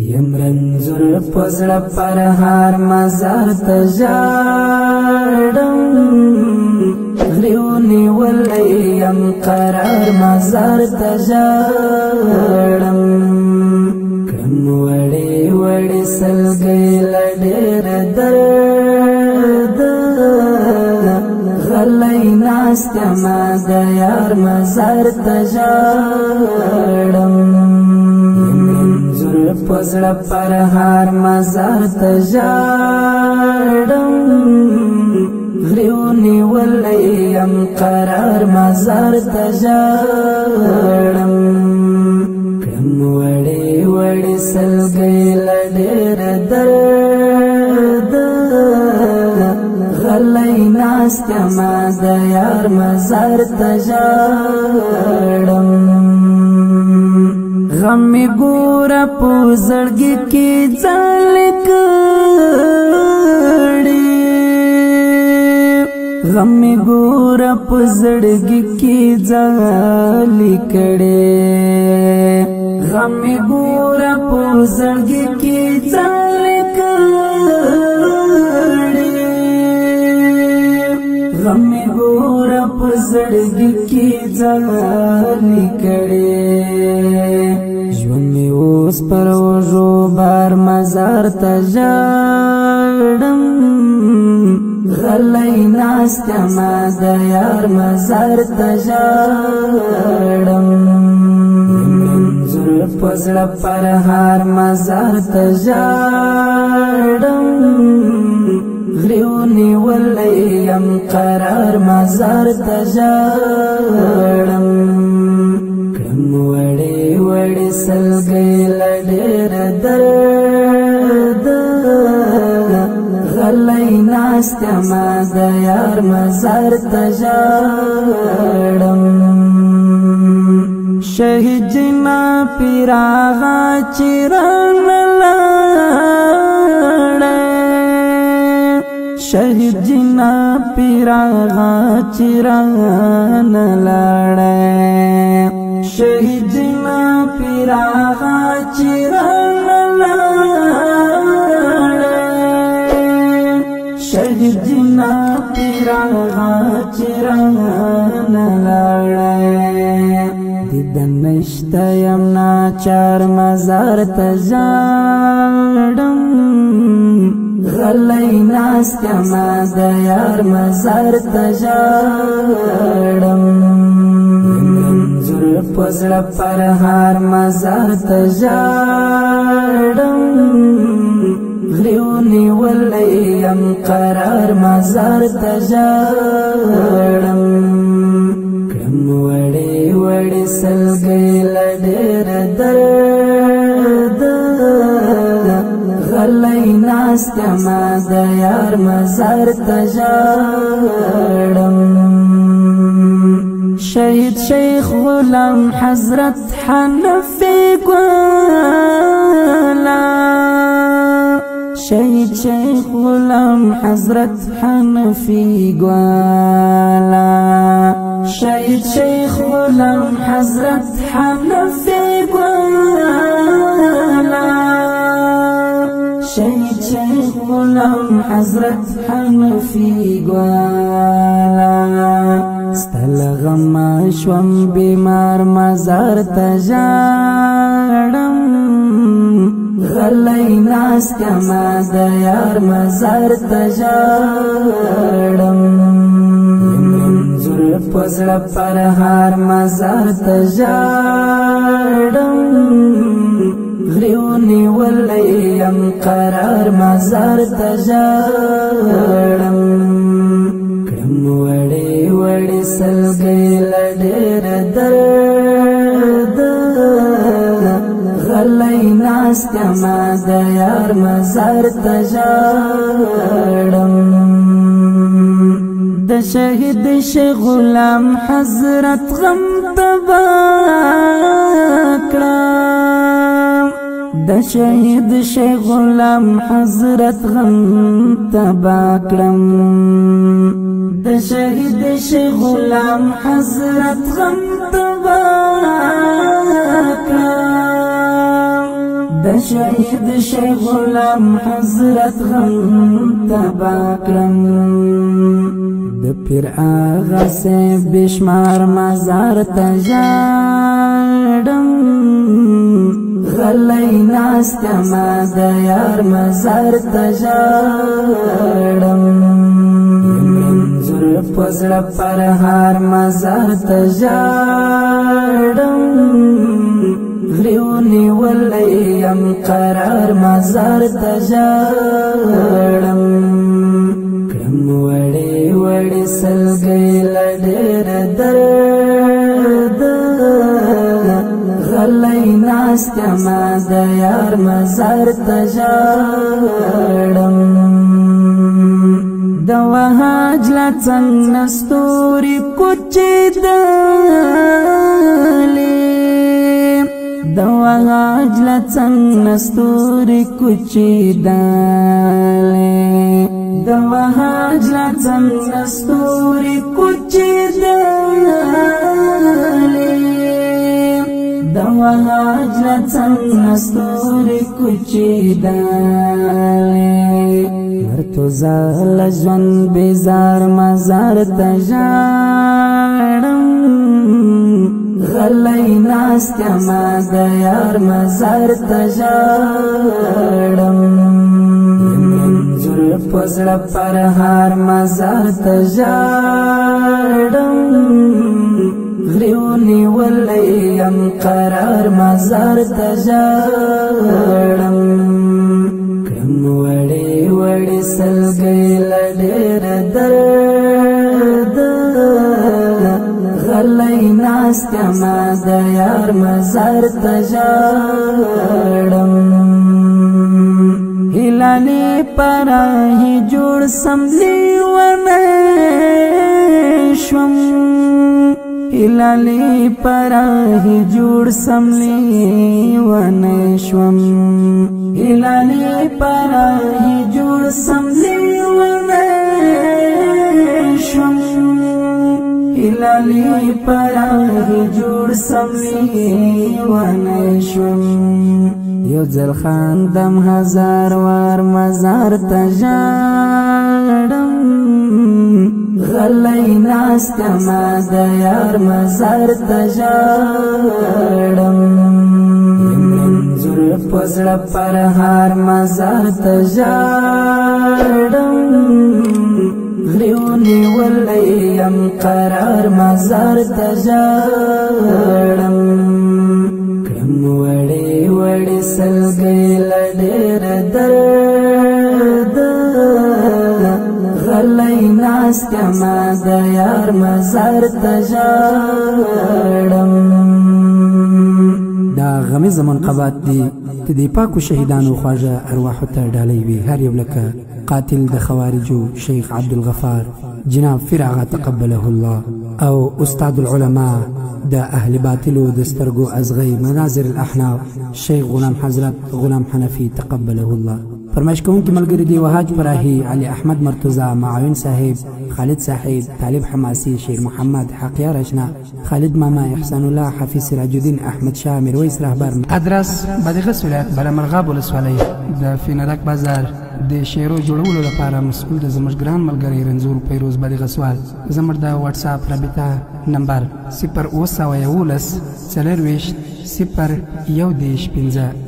یمرنزور پزړ پر هار مزار تجاړم غریونی ولیم قرار مزار تجاړم کم وړي وړي سلګي لډر درد غلای ناست ما د یار مزار تجاړم پزړ پر هار مزار تجاړم غریونی ولیم قرار مزار تجاړم کم وړي وړي سلګي لډر درد غلای ناست ما د یار مزار تجاړم غم ګورا پوزړګي کې ځل کړي غم ګورا پوزړګي کې ځل کړي غم ګورا پوزړګي کې ځل کړي غم ګورا پوزړګي کې ځل کړي اوس پر وژو بار مزار تجاړم غلای ناست ما د یار مزار تجاړم منظور پزړ پر هار مزار تجاړم غریونی ولیم قرار مزار تجاړم وړي وړي سلګي لډر درد غلای ناست ما د یار مزار تجاړم شهید جنا پیراغا چیران لاړه شهید جنا پیراغا چیران لاړه شهید جنا پیراغا چیران لاړه شهید جنا پیراغا چیران لاړه دیدنشتا یم ناچار مزار تجاړم غلای ناست ما د یار مزار تجاړم پزړ پر هار مزار تجاړم غریونی ولیم قرار مزار تجاړم کم وړي وړي سلګي لډر درد غلای ناست ما د یار مزار تجاړم شهید شیخ غلام حضرت حنفی گوالا شهید شیخ غلام حضرت حنفی گوالا شهید شیخ غلام حضرت حنفی گوالا شهید شیخ غلام حضرت حنفی گوالا ستلغم شوم بیمار مزار تجاړم غلای ناست ما د یار مزار تجاړم منظور پزړ پر هار مزار تجاړم غریونی ولیم قرار مزار تجاړم وړي وړي سلګي لډر درد غلای ناست ما د یار مزار تجاړم د شهید شیخ غلام حضرت غم تبا کړم د شهید شیخ غلام حضرت غم تبا کړم د شهید شیخ غلام حضرت غم تبا کړم د شهید شیخ غلام حضرت غم تبا کړم د پیر آغا سے بشمار مزار ته ژاړم غلی ناستما د یار مزار ته ژاړم منظور په زړه پر هار مزار ته ژاړم غریو نیولی یم قرار مزار ته ژاړم کړم وړې وړې سلګۍ له ډېر درد غلی ناستما د یار مزار ته ژاړم د وهاج له څنګ نه ستوري کوچېدلې د وهاج له څنګ نه ستوري کوچېدلې د وهاج له څنګ نه ستوري کوچېدلې د وهاج له څنګ نه ستوري کوچېدلې مرتضی له ژوند بیزار مزار ته ژاړم غلی ناستما د یار مزار ته ژاړم منظور په زړه پر هار مزار ته ژاړم غریو نیولی یم قرار مزار ته ژاړم کړم وړې وړې سلګۍ له ډېر درد غلی ناستما د یار مزار ته ژاړم هلالې پراهي جوړ سم لیونی شوم هلالې پراهي جوړ سم لیونی شوم هلالې پراهي جوړ سم لیونی شوم هلالې پراهي جوړ سم لیونی شوم یو ځل خاندم هزار وار مزار ته ژاړم غلی ناستما د یار مزار ته ژاړم منظور په زړه پر هار مزار ته ژاړم غریو نیولی یم قرار مزار ته ژاړم کړم وړې وړې سلګۍ له ډېر درد غلی ناستما د یار مزار ته ژاړم دا غمیزه منقبات دي ته د پاکو شهیدانو خواږه ارواحو ته ډالۍ وي هر یو لکه قاتل د خوارجو شیخ عبدالغفار جناب فیر آغا تقبله الله او استاد العلماء دا اهل باطلو دسترگو ازغی مناظر الاحناف شیخ غلام حضرت غلام حنفی تقبله الله فرمایش کوونکي ملګري دي وهاج پراهي علي احمد مرتضی معاون صاحب خالد صاحب طالب حماسي شیر محمد حقیار اشنا خالد ماما احسان الله حفیظ سراج الدین احمد شاه میرویس رهبر ادرس بادغیس ولایت بلمرغاب ولسوالۍ د فینالک بازار د شیرو جوړولو لپاره مسؤل د زموږ ګران ملګری رنځور پیروز بادغسوال زموږ د واتس اپ رابطه نمبر 0911 40 015